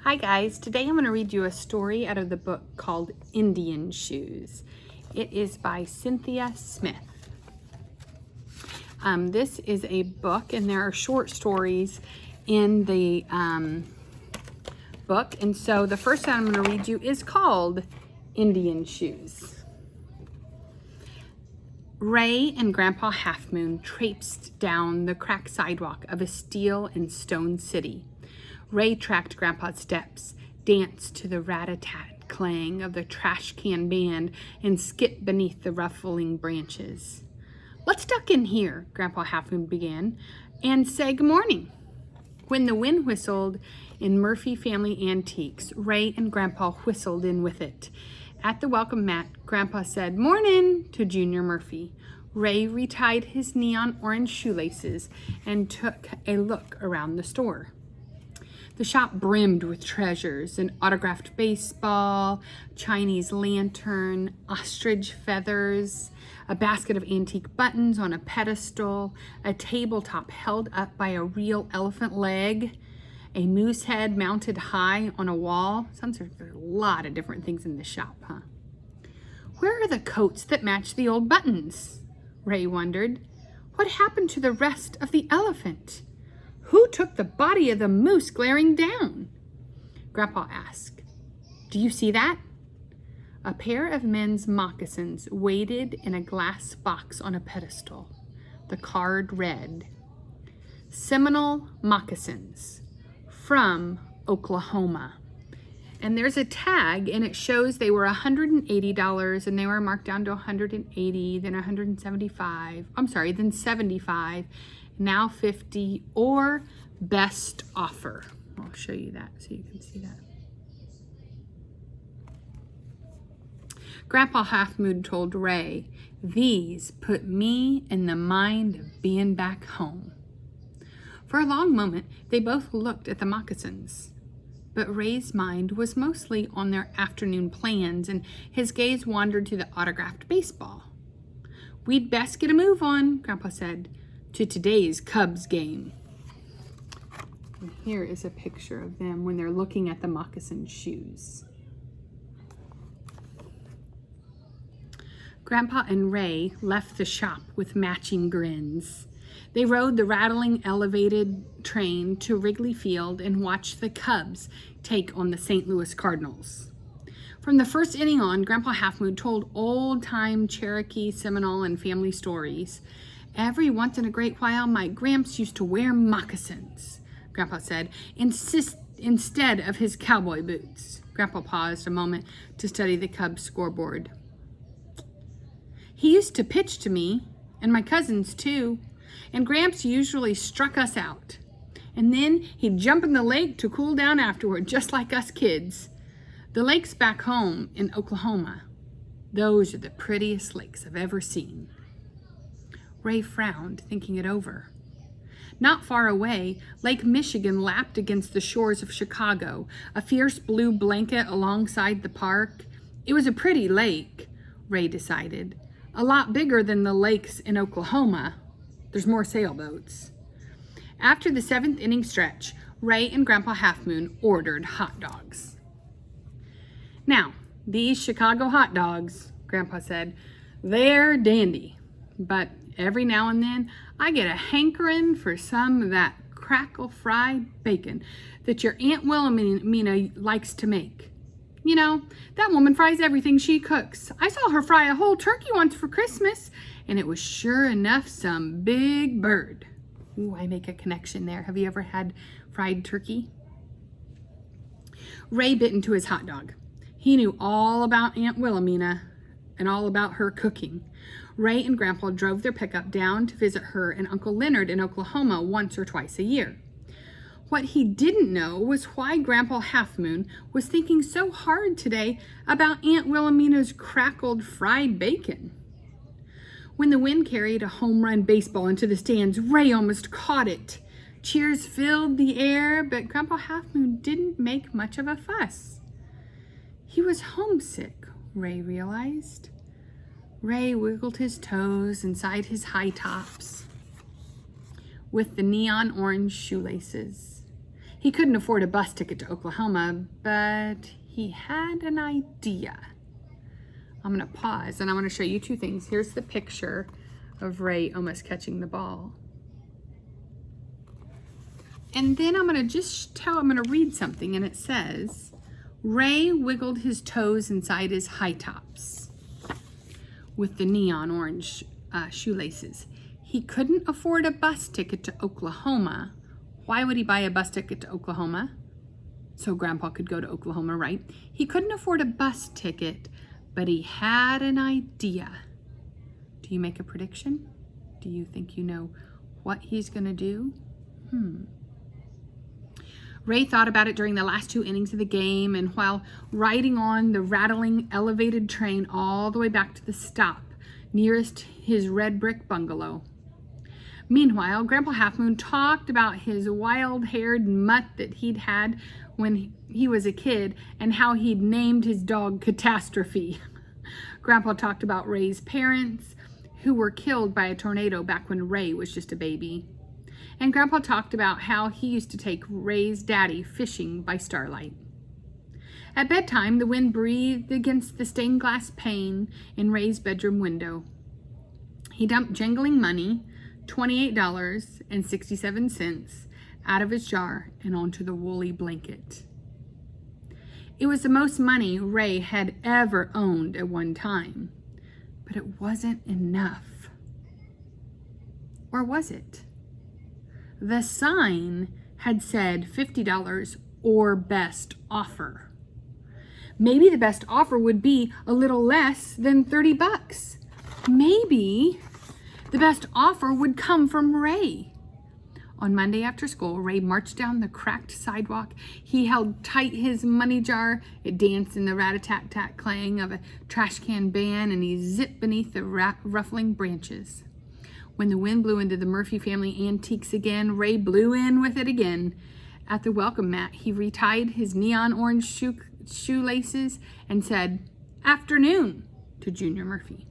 Hi guys, today I'm going to read you a story out of the book called Indian Shoes. It is by Cynthia Smith. This is a book and there are short stories in the book, and so the first one I'm going to read you is called Indian Shoes. Ray and Grandpa Half Moon traipsed down the cracked sidewalk of a steel and stone city. Ray tracked Grandpa's steps, danced to the rat-a-tat clang of the trash can band, and skipped beneath the ruffling branches. "Let's duck in here," Grandpa Half Moon began, "and say good morning." When the wind whistled in Murphy Family Antiques, Ray and Grandpa whistled in with it. At the welcome mat, Grandpa said, "Morning," to Junior Murphy. Ray retied his neon orange shoelaces and took a look around the store. The shop brimmed with treasures: an autographed baseball, Chinese lantern, ostrich feathers, a basket of antique buttons on a pedestal, a tabletop held up by a real elephant leg, a moose head mounted high on a wall. Sounds like there's a lot of different things in this shop, huh? "Where are the coats that match the old buttons?" Ray wondered. "What happened to the rest of the elephant? Who took the body of the moose glaring down?" Grandpa asked. "Do you see that?" A pair of men's moccasins waited in a glass box on a pedestal. The card read, "Seminole Moccasins from Oklahoma." And there's a tag, and it shows they were $180, and they were marked down to $180, then $175. Then $75. Now $50, or best offer. I'll show you that so you can see that. Grandpa Half Moon told Ray, "These put me in the mind of being back home." For a long moment, they both looked at the moccasins, but Ray's mind was mostly on their afternoon plans, and his gaze wandered to the autographed baseball. "We'd best get a move on," Grandpa said, "to today's Cubs game." And here is a picture of them when they're looking at the moccasin shoes. Grandpa and Ray left the shop with matching grins. They rode the rattling elevated train to Wrigley Field and watched the Cubs take on the St. Louis Cardinals. From the first inning on, Grandpa Half Moon told old-time Cherokee, Seminole, and family stories. "Every once in a great while, my Gramps used to wear moccasins," Grandpa said, "instead of his cowboy boots." Grandpa paused a moment to study the Cubs scoreboard. "He used to pitch to me, and my cousins too, and Gramps usually struck us out. And then he'd jump in the lake to cool down afterward, just like us kids. The lakes back home in Oklahoma, those are the prettiest lakes I've ever seen." Ray frowned, thinking it over. Not far away, Lake Michigan lapped against the shores of Chicago, a fierce blue blanket alongside the park. It was a pretty lake, Ray decided. A lot bigger than the lakes in Oklahoma. There's more sailboats. After the seventh inning stretch, Ray and Grandpa Half Moon ordered hot dogs. "Now, these Chicago hot dogs," Grandpa said, "they're dandy, but every now and then I get a hankering for some of that crackle fried bacon that your Aunt Wilhelmina likes to make. You know, that woman fries everything she cooks. I saw her fry a whole turkey once for Christmas, and it was sure enough some big bird." Ooh, I make a connection there. Have you ever had fried turkey? Ray bit into his hot dog. He knew all about Aunt Wilhelmina and all about her cooking. Ray and Grandpa drove their pickup down to visit her and Uncle Leonard in Oklahoma once or twice a year. What he didn't know was why Grandpa Half Moon was thinking so hard today about Aunt Wilhelmina's crackled fried bacon. When the wind carried a home run baseball into the stands, Ray almost caught it. Cheers filled the air, but Grandpa Half Moon didn't make much of a fuss. He was homesick, Ray realized. Ray wiggled his toes inside his high tops with the neon orange shoelaces. He couldn't afford a bus ticket to Oklahoma, but he had an idea. I'm going to pause and I want to show you two things. Here's the picture of Ray almost catching the ball. And then I'm going to read something, and it says, Ray wiggled his toes inside his high tops with the neon orange shoelaces. He couldn't afford a bus ticket to Oklahoma. Why would he buy a bus ticket to Oklahoma? So Grandpa could go to Oklahoma, right? He couldn't afford a bus ticket, but he had an idea. Do you make a prediction? Do you think you know what he's going to do? Ray thought about it during the last 2 innings of the game and while riding on the rattling elevated train all the way back to the stop nearest his red brick bungalow. Meanwhile, Grandpa Half Moon talked about his wild-haired mutt that he'd had when he was a kid and how he'd named his dog Catastrophe. Grandpa talked about Ray's parents, who were killed by a tornado back when Ray was just a baby. And Grandpa talked about how he used to take Ray's daddy fishing by starlight. At bedtime, the wind breathed against the stained glass pane in Ray's bedroom window. He dumped jangling money, $28.67, out of his jar and onto the woolly blanket. It was the most money Ray had ever owned at one time, but it wasn't enough. Or was it? The sign had said $50 or best offer. Maybe the best offer would be a little less than $30. Maybe the best offer would come from Ray. On Monday after school, Ray marched down the cracked sidewalk. He held tight his money jar. It danced in the rat-a-tat-tat clang of a trash can ban, and he zipped beneath the ruffling branches. When the wind blew into the Murphy family antiques again, Ray blew in with it again. At the welcome mat, he retied his neon orange shoelaces and said, "Afternoon," to Junior Murphy.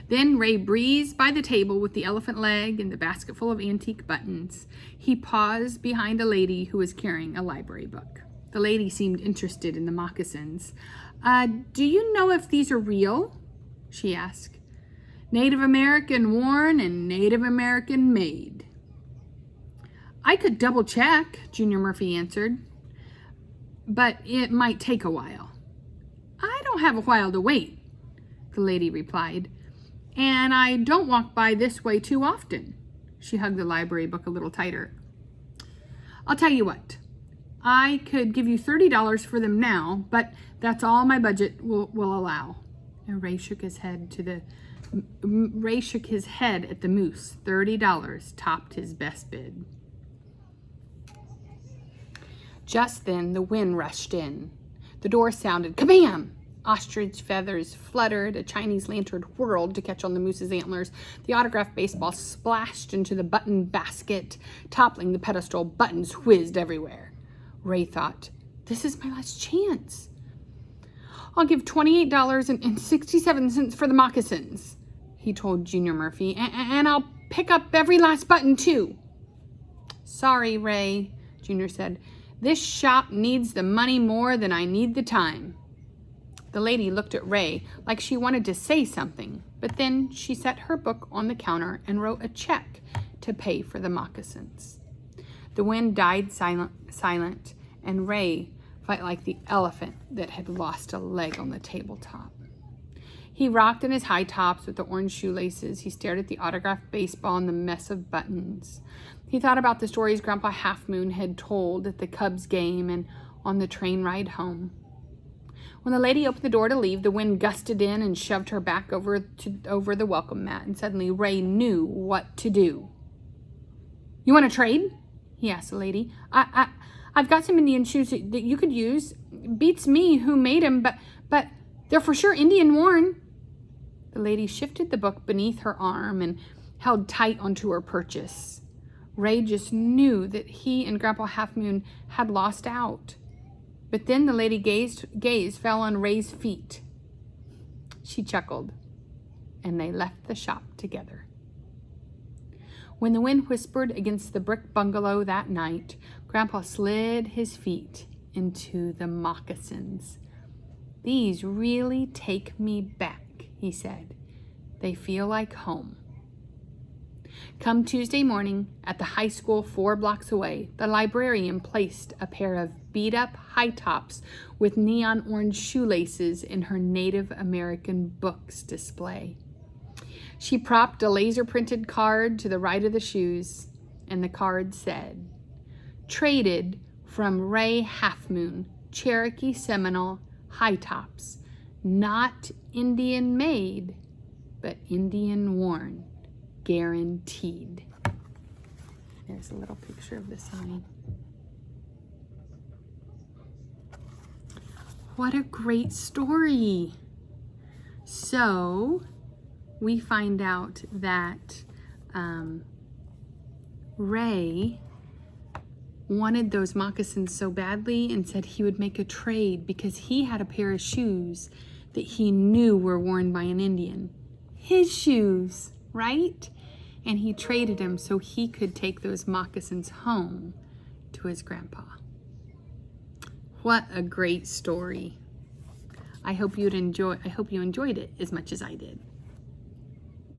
Then Ray breezed by the table with the elephant leg and the basket full of antique buttons. He paused behind a lady who was carrying a library book. The lady seemed interested in the moccasins. Do you know if these are real?" she asked. "Native American worn and Native American made." "I could double check," Junior Murphy answered, "but it might take a while." "I don't have a while to wait," the lady replied, "and I don't walk by this way too often." She hugged the library book a little tighter. "I'll tell you what, I could give you $30 for them now, but that's all my budget will allow." And Ray shook his head at the moose. $30 topped his best bid. Just then, the wind rushed in. The door sounded kabam! Ostrich feathers fluttered, a Chinese lantern whirled to catch on the moose's antlers. The autographed baseball splashed into the button basket, toppling the pedestal. Buttons whizzed everywhere. Ray thought, "This is my last chance. I'll give $28.67 for the moccasins," he told Junior Murphy, "and I'll pick up every last button, too." "Sorry, Ray," Junior said. "This shop needs the money more than I need the time." The lady looked at Ray like she wanted to say something, but then she set her book on the counter and wrote a check to pay for the moccasins. The wind died silent, and Ray felt like the elephant that had lost a leg on the tabletop. He rocked in his high tops with the orange shoelaces. He stared at the autographed baseball and the mess of buttons. He thought about the stories Grandpa Half Moon had told at the Cubs game and on the train ride home. When the lady opened the door to leave, the wind gusted in and shoved her back over the welcome mat, and suddenly Ray knew what to do. "You want to trade?" he asked the lady. I've got some Indian shoes that you could use. Beats me who made them, but they're for sure Indian worn." The lady shifted the book beneath her arm and held tight onto her purchase. Ray just knew that he and Grandpa Half Moon had lost out. But then the lady gaze fell on Ray's feet. She chuckled, and they left the shop together. When the wind whispered against the brick bungalow that night, Grandpa slid his feet into the moccasins. "These really take me back," he said. "They feel like home." Come Tuesday morning, at the high school 4 blocks away, the librarian placed a pair of beat-up high tops with neon orange shoelaces in her Native American books display. She propped a laser-printed card to the right of the shoes, and the card said, "Traded from Ray Half Moon, Cherokee Seminole high tops, not Indian made, but Indian worn. Guaranteed." There's a little picture of the sign. What a great story. So we find out that Ray wanted those moccasins so badly and said he would make a trade because he had a pair of shoes that he knew were worn by an Indian. His shoes, right? And he traded them so he could take those moccasins home to his grandpa. What a great story. I hope you enjoyed it as much as I did.